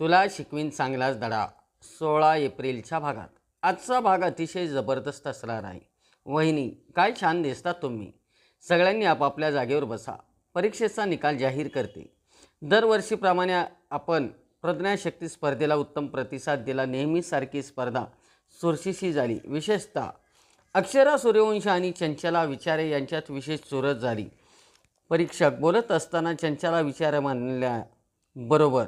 तुला शिकवीन चांगलाच धडा 16 एप्रिलच्या भागात. आजचा भाग अतिशय जबरदस्त असणार आहे. वहिनी, काय छान दिसतात तुम्ही. सगळ्यांनी आपापल्या जागेवर बसा. परीक्षेचा निकाल जाहीर करते. दरवर्षीप्रमाणे आपण प्रज्ञाशक्ती स्पर्धेला उत्तम प्रतिसाद दिला. नेहमीसारखी स्पर्धा चुरशीची झाली. विशेषतः अक्षरा सूर्यवंशी आणि चंचला विचारे यांच्यात विशेष चुरस झाली. परीक्षक बोलत असताना चंचला विचारे म्हणल्या बरोबर.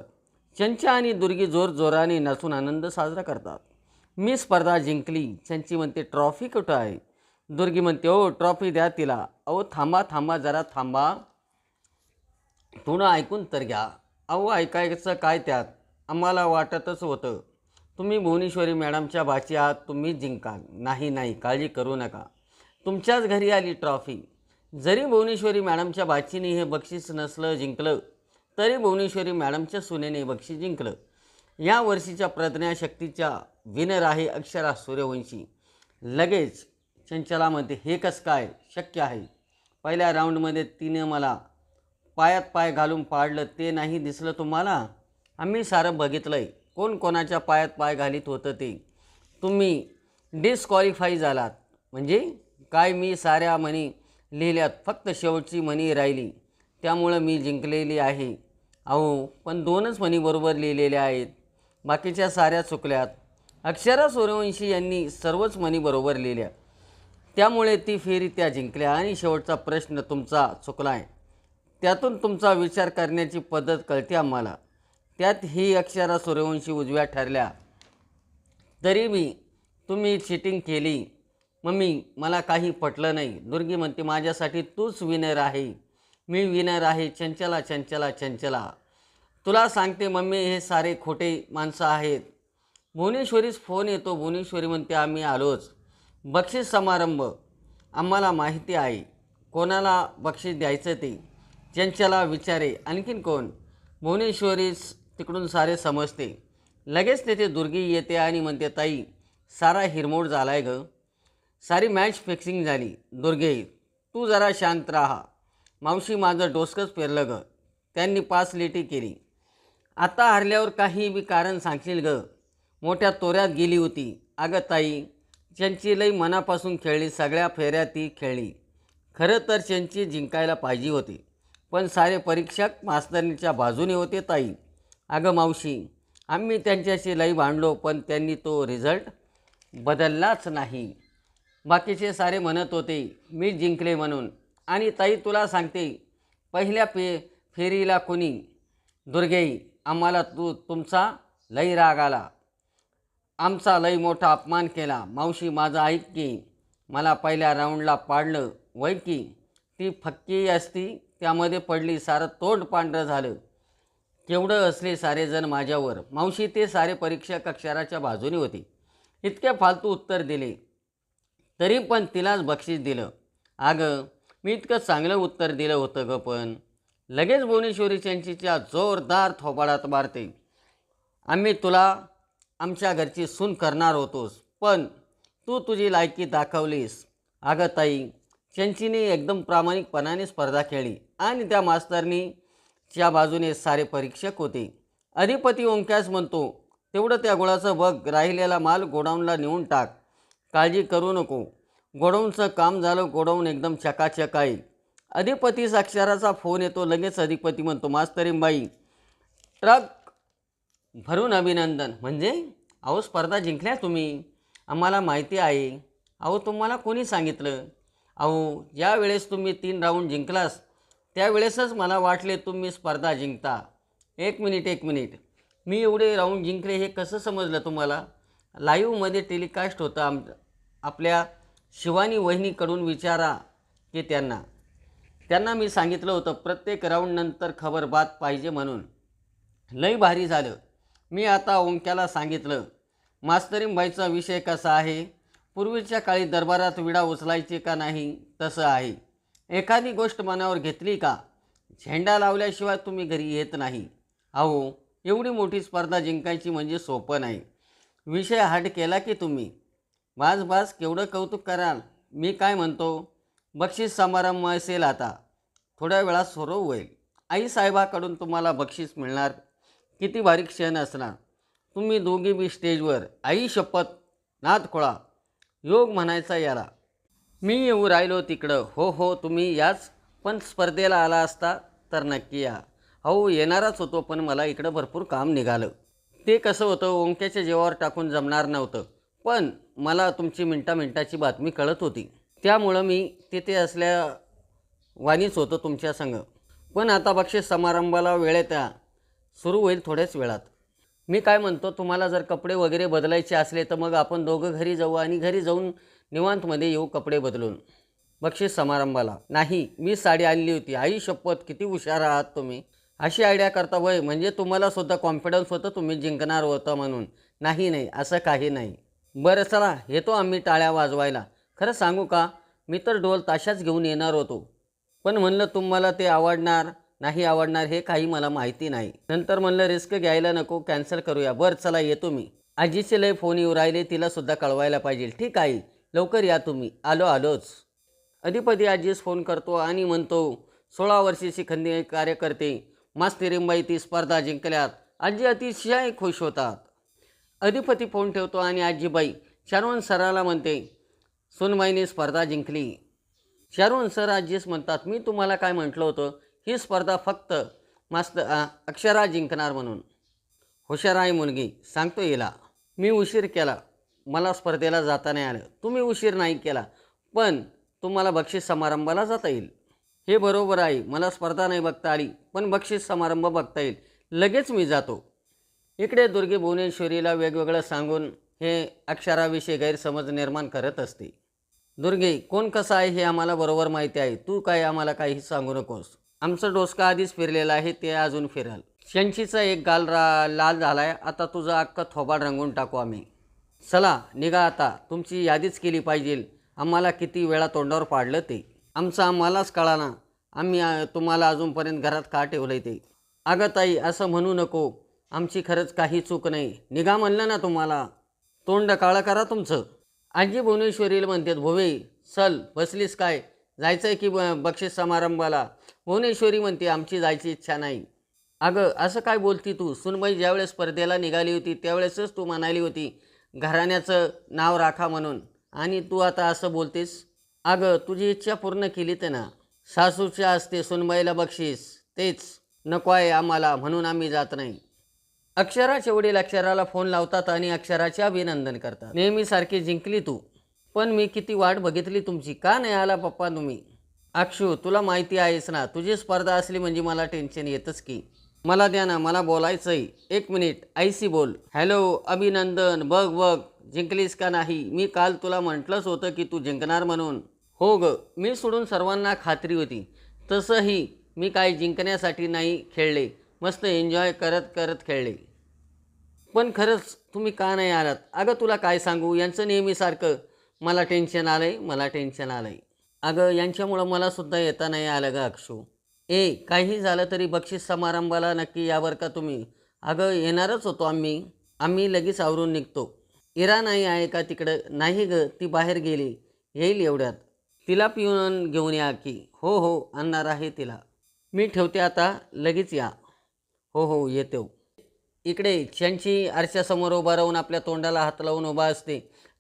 चंचा आणि दुर्गी जोरजोराने नाचून आनंद साजरा करतात. मी स्पर्धा जिंकली. चंची म्हणते ट्रॉफी कुठं आहे. दुर्गी म्हणते ओ ट्रॉफी द्या तिला. अहो थांबा थांबा जरा थांबा, थोडं ऐकून तर घ्या. अहो ऐकायचं काय त्यात. आम्हाला वाटतच होतं तुम्ही भुवनेश्वरी मॅडमच्या भाची आहात. तुम्ही जिंकाल. नाही नाही काळजी करू नका, तुमच्याच घरी आली ट्रॉफी. जरी भुवनेश्वरी मॅडमच्या भाचीने हे बक्षीस नसलं जिंकलं तरी भुवनेश्वरी मॅडमच्या सुनेने बक्षीस जिंकलं. या वर्षीच्या प्रज्ञाशक्तीच्या विनर आहे अक्षरा सूर्यवंशी. लगेच चंचलामध्ये हे कसं काय शक्य आहे. पहिल्या राऊंडमध्ये तिने मला पायात पाय घालून पाडलं, ते नाही दिसलं तुम्हाला. आम्ही सारं बघितलं आहे, कोण कोणाच्या पायात पाय घालीत होतं ते. तुम्ही डिस्क्वालिफाय झालात. म्हणजे काय. मी साऱ्या म्हणी लिहिल्यात, फक्त शेवटची म्हणी राहिली, त्यामुळं मी जिंकलेली आहे. अहो पण 2च म्हणी बरोबर लिहिलेल्या आहेत, बाकीच्या साऱ्या चुकल्यात. अक्षरा सूर्यवंशी यांनी सर्वच म्हणी बरोबर लिहिल्या, त्यामुळे ती फेरी त्या जिंकल्या. आणि शेवटचा प्रश्न तुमचा चुकला आहे. त्यातून तुमचा विचार करण्याची पद्धत कळते आम्हाला. त्यात ही अक्षरा सूर्यवंशी उजव्या ठरल्या. तरी मी तुम्ही चिटिंग केली. मम्मी मला काही पटलं नाही. दुर्गी म्हणते माझ्यासाठी तूच विनर आहे. मी विनर आहे. चंचला चंचला चंचला तुला सांगते मम्मी हे सारे खोटे माणसं आहेत. भुवनेश्वरीच फोन येतो. भुवनेश्वरी म्हणते आम्ही आलोच. बक्षीस समारंभ आम्हाला माहिती आहे कोणाला बक्षीस द्यायचं ते. चंचला विचारे आणखीन कोण. भुवनेश्वरीच तिकडून सारे समजते. लगेच तेथे दुर्गी येते आणि म्हणते ताई सारा हिरमोड झाला आहे गं. सारी मॅच फिक्सिंग झाली. दुर्गे तू जरा शांत राहा. मावशी माझं डोसकंच फिरलं गं. त्यांनी 5 लिटी केली. आता हरल्यावर काही बी कारण सांगशील गं. मोठ्या तोऱ्यात गेली होती. अगं ताई चंची लई मनापासून खेळली. सगळ्या फेऱ्या ती खेळली. खरं तर चंची जिंकायला पाहिजे होती, पण सारे परीक्षक मास्तरणीच्या बाजूने होते ताई. अगं मावशी आम्ही त्यांच्याशी लई भांडलो, पण त्यांनी तो रिझल्ट बदललाच नाही. बाकीचे सारे म्हणत होते मी जिंकले म्हणून. आणि ताई तुला सांगते पहिल्या फेरीला कोणी. दुर्गेई आम्हाला तुमचा लई राग आला. आमचा लई मोठा अपमान केला. मावशी माझं ऐक की. मला पहिल्या राऊंडला पाडलं वय की. ती फक्की असती त्यामध्ये पडली. सारं तोंड पांढरं झालं. केवढं असले सारेजण माझ्यावर. मावशी ते सारे परीक्षक अक्षराच्या बाजूने होते. इतके फालतू उत्तर दिले तरी पण तिलाच बक्षीस दिलं. अगं मी इतकं चांगलं उत्तर दिलं होतं गं. पण लगेच भुवनेश्वरी चंचीच्या जोरदार थोबाडात मारते. आम्ही तुला आमच्या घरची सून करणार होतोस, पण तू तुझी लायकी दाखवलीस. अगं ताई चंचीने एकदम प्रामाणिकपणाने स्पर्धा खेळली आणि त्या मास्तरनीच्या बाजूने सारे परीक्षक होते. अधिपती ओंक्यास म्हणतो तेवढं त्या गुळाचं बघ. राहिलेला माल गोडाऊनला नेऊन टाक. काळजी करू नको. गोडाऊनचं काम झालं. गोडाऊन एकदम चकाचक आहे. अधिपतीस अक्षराचा फोन येतो. लगेच अधिपती म्हणतो मास्तरींबाई ट्रक भरून अभिनंदन. म्हणजे अहो स्पर्धा जिंकल्या तुम्ही. आम्हाला माहिती आहे. अहो तुम्हाला कोणी सांगितलं. अहो ज्या वेळेस तुम्ही 3 राऊंड जिंकलास त्यावेळेसच मला वाटले तुम्ही स्पर्धा जिंकता. एक मिनिट मी एवढे राऊंड जिंकले हे कसं समजलं तुम्हाला. लाईव्हमध्ये टेलिकास्ट होतं. आपल्या शिवानी वहिनीकडून विचारा की त्यांना मी सांगितलं होतं प्रत्येक राऊंडनंतर खबर बात पाहिजे म्हणून. लई भारी झालं. मी आता ओंक्याला सांगितलं. मास्तरींबाईचा विषय कसा आहे. पूर्वीच्या काळी दरबारात विडा उचलायची का नाही तसं आहे. एखादी गोष्ट मनावर घेतली का झेंडा लावल्याशिवाय तुम्ही घरी येत नाही. अहो एवढी मोठी स्पर्धा जिंकायची म्हणजे सोपं नाही. विषय हट केला की तुम्ही बास केवढं कौतुक कराल. मी काय म्हणतो बक्षीस समारंभ असेल आता थोड्या वेळात सुरू होईल. आईसाहेबाकडून तुम्हाला बक्षीस मिळणार. किती भारी क्षण असणार. तुम्ही दोघी बी स्टेजवर, आई शपथ, नाद खोळा, योग म्हणायचा याला. मी येऊ राहिलो तिकडं. हो हो तुम्ही याच, पण स्पर्धेला आला असता तर नक्की या. हो येणारच होतो, पण मला इकडं भरपूर काम निघालं. ते कसं होतं, ओंक्याच्या जीवावर टाकून जमणार नव्हतं, पण मला तुमची मिनटाची बातमी कळत होती, त्यामुळं मी तिथे असल्या वाणीच होतो तुमच्या संग. पण आता बक्षीस समारंभाला वेळेत या, सुरू होईल थोड्याच वेळात. मी काय म्हणतो, तुम्हाला जर कपडे वगैरे बदलायचे असले तर मग आपण दोघं घरी जाऊ आणि घरी जाऊन निवांतमध्ये येऊ कपडे बदलून. बक्षीस समारंभाला नाही, मी साडी आणली होती. आई शपथ, किती हुशार आहात तुम्ही. अशी आयडिया करता वय, म्हणजे तुम्हाला सुद्धा कॉन्फिडन्स होतं तुम्ही जिंकणार होतं म्हणून. नाही नाही, असं काही नाही. बरं चला, येतो आम्ही टाळ्या वाजवायला. खरं सांगू का, मी तर ढोल ताशाच घेऊन येणार होतो, पण म्हणलं तुम्हाला ते आवडणार नाही आवडणार हे काही मला माहिती नाही. नंतर म्हणलं रिस्क घ्यायला नको, कॅन्सल करूया. बरं चला, येतो मी. आजीचे लय फोन येऊ राहिले, तिलासुद्धा कळवायला पाहिजे. ठीक आहे, लवकर या तुम्ही. आलोच. अधिपती आजीस फोन करतो आणि म्हणतो, 16 वर्षाची खंदी कार्यकर्ते मास्तिरींबाई ती स्पर्धा जिंकल्यात. आजी अतिशय खुश होतात. अधिपती फोन ठेवतो आणि आजीबाई शारोन सराला म्हणते, सुनबाईने स्पर्धा जिंकली. शारोन सर आजीस म्हणतात, मी तुम्हाला काय म्हटलं होतं, ही स्पर्धा फक्त अक्षरा जिंकणार म्हणून. हुशार आहे मुलगी, सांगतो हिला. मी उशीर केला, मला स्पर्धेला जाता नाही आलं. तुम्ही उशीर नाही केला, पण तुम्हाला बक्षीस समारंभाला जाता येईल. हे बरोबर आहे, मला स्पर्धा नाही बघता आली, पण बक्षीस समारंभ बघता येईल. लगेच मी जातो. इकडे दुर्गे भुवनेश्वरीला वेगवेगळं सांगून हे अक्षराविषयी गैरसमज निर्माण करत असते. दुर्गे, कोण कसं आहे हे आम्हाला बरोबर माहिती आहे, तू काय आम्हाला काही सांगू नकोस. आमचं डोसका आधीच फिरलेलं आहे, ते अजून फिरल. शंशीचा एक गाल लाल झालाय, आता तुझं अख्खं थोबाड रंगून टाकू आम्ही. चला निघा आता, तुमची यादीच केली पाहिजे. आम्हाला किती वेळा तोंडावर पाडलं ते आमचं आम्हालाच कळाना. आम्ही तुम्हाला अजूनपर्यंत घरात का ठेवलं ते. अगं ताई, असं म्हणू नको, आमची खरंच काही चूक नाही. निघा म्हणलं ना तुम्हाला. तोंड काळं करा तुमचं. आजी भुवनेश्वरीला म्हणतात, भुवे चल, बसलीस काय, जायचं आहे की बक्षीस समारंभाला. भुवनेश्वरी म्हणते, आमची जायची इच्छा नाही. अगं असं काय बोलती तू. सुनबाई ज्यावेळेस स्पर्धेला निघाली होती त्यावेळेसच तू म्हणाली होती घराण्याचं नाव राखा म्हणून, आणि तू आता असं बोलतेस. अगं तुझी इच्छा पूर्ण केली ते ना. सासूच्या असते सुनबाईला बक्षीस, तेच नको आहे आम्हाला, म्हणून आम्ही जात नाही. अक्षराचे वडील अक्षराला फोन लावतात आणि अक्षराचे अभिनंदन करतात. नेहमीसारखी जिंकली तू, पण मी किती वाट बघितली तुमची. का नाही आला पप्पा तुम्ही. अक्षू, तुला माहिती आहेच ना, तुझी स्पर्धा असली म्हणजे मला टेन्शन येतच की. मला द्या ना, मला बोलायचं आहे. 1 मिनिट, आईशी बोल. हॅलो अभिनंदन, बघ जिंकलीस का नाही. मी काल तुला म्हटलंच होतं की तू जिंकणार म्हणून. हो ग, मी सोडून सर्वांना खात्री होती. तसंही मी काय जिंकण्यासाठी नाही खेळले, मस्त एन्जॉय करत खेळले. पण खरंच तुम्ही का नाही आलात. अगं तुला काय सांगू, यांचं नेहमीसारखं मला टेन्शन आलं आहे. अगं यांच्यामुळं मलासुद्धा येता नाही आलं ग अक्षू. काही झालं तरी बक्षीस समारंभाला नक्की यावर का तुम्ही. अगं येणारच होतो आम्ही लगेच आवरून निघतो. इरा नाही आहे का तिकडं. नाही ग, ती बाहेर गेली, येईल एवढ्यात. तिला पिऊन घेऊन या की. हो आणणार आहे तिला. मी ठेवते आता, लगेच या. हो येतो. इकडे शंशी आरशासमोर उभा राहून आपल्या तोंडाला हात लावून उभा असते.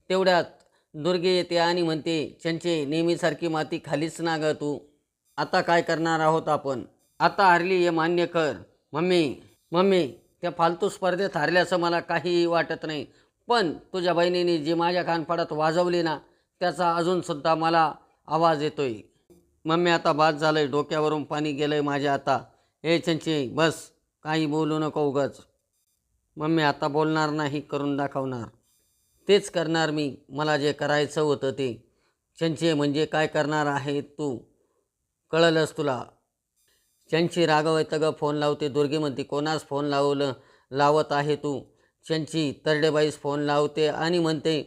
तेवढ्यात दुर्गे येते आणि म्हणते, शंशे नेहमीसारखी माती खालीच ना ग तू. आता काय करणार आहोत आपण. आता हारली हे मान्य कर. मम्मी त्या फालतू स्पर्धेत हारल्याचं मला काहीही वाटत नाही, पण तुझ्या बहिणीने जी माझ्या कानफाडात वाजवली ना, त्याचा अजूनसुद्धा मला आवाज येतोय. मम्मी आता बाद झालंय, डोक्यावरून पाणी गेलंय माझ्या आता. शंशे बस, काही बोलू नको उगाच. मम्मी आता बोलणार नाही, करून दाखवणार. तेच करणार मी, मला जे करायचं होतं ते. शंशे म्हणजे काय करणार आहे तू, कळलंच तुला. शंशी रागवत ग फोन लावते. दुर्गे म्हणते, कोणास फोन लावत आहे तू. शंशी तरडेबाईस फोन लावते आणि म्हणते,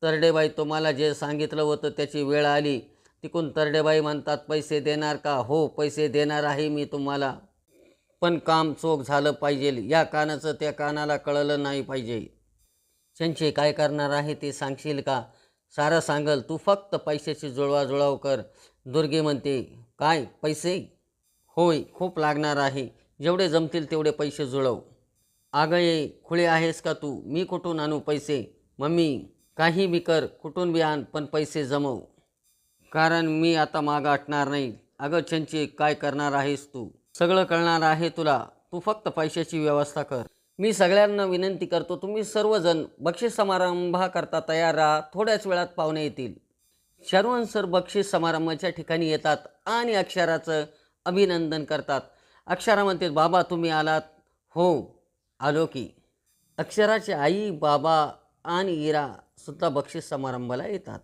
तरडेबाई तुम्हाला जे सांगितलं होतं त्याची वेळ आली. तिकून तरडेबाई म्हणतात, पैसे देणार का. हो पैसे देणार आहे मी तुम्हाला, पण काम चोख झालं पाहिजे. या कानाचं त्या कानाला कळलं नाही पाहिजे. शंशे काय करणार आहे ते सांगशील का. सारं सांगल, तू फक्त पैशाची जुळवाजुळव कर. दुर्गे म्हणते, काय पैसे. होय खूप लागणार आहे, जेवढे जमतील तेवढे पैसे जुळव. अगं ये खुळे आहेस का तू? मी कुठून आणू पैसे? मम्मी काही बी कर, कुठून बी आण, पण पैसे जमव, कारण मी आता मागं हटणार नाही. अगं चंची काय करणार आहेस तू? सगळं कळणार आहे तुला. तू फक्त पैशाची व्यवस्था कर. मी सगळ्यांना विनंती करतो, तुम्ही सर्वजण बक्षीस समारंभाकरता तयार राहा. थोड्याच वेळात पाहुणे येतील. शरवण सर बक्षीस समारंभाच्या ठिकाणी येतात आणि अक्षराचं अभिनंदन करतात. अक्षरा म्हणते, बाबा तुम्ही आलात? हो आलो की. अक्षराचे आई बाबा आणि इरा सुद्धा बक्षीस समारंभाला येतात.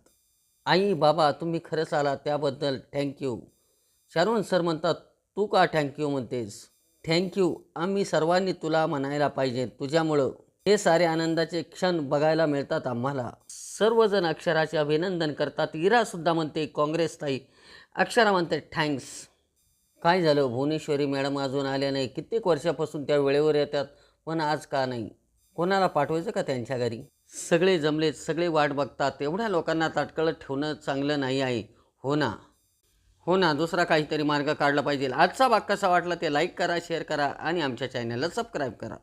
आई बाबा तुम्ही खरंच आलात त्याबद्दल थँक्यू. शरवण सर म्हणतात, तू का थँक्यू म्हणतेस? थँक्यू आम्ही सर्वांनी तुला म्हणायला पाहिजे. तुझ्यामुळं हे सारे आनंदाचे क्षण बघायला मिळतात आम्हाला. सर्वजण अक्षराचे अभिनंदन करतात. इरासुद्धा म्हणते काँग्रेस ताई. अक्षरा म्हणते थँक्स. काय झालं, भुवनेश्वरी मॅडम अजून आल्या नाही? कित्येक वर्षापासून त्या वेळेवर येतात, पण आज का नाही? कोणाला पाठवायचं का त्यांच्या घरी? सगळे जमलेत, सगळे वाट बघतात. एवढ्या लोकांना ताटकळत ठेवणं चांगलं नाही आहे. हो ना, हो ना, दुसरा काहीतरी मार्ग काढला पाहिजे. आजचा भाग कसा वाटला ते लाईक करा, शेअर करा आणि आमच्या चॅनलला सबस्क्राईब करा.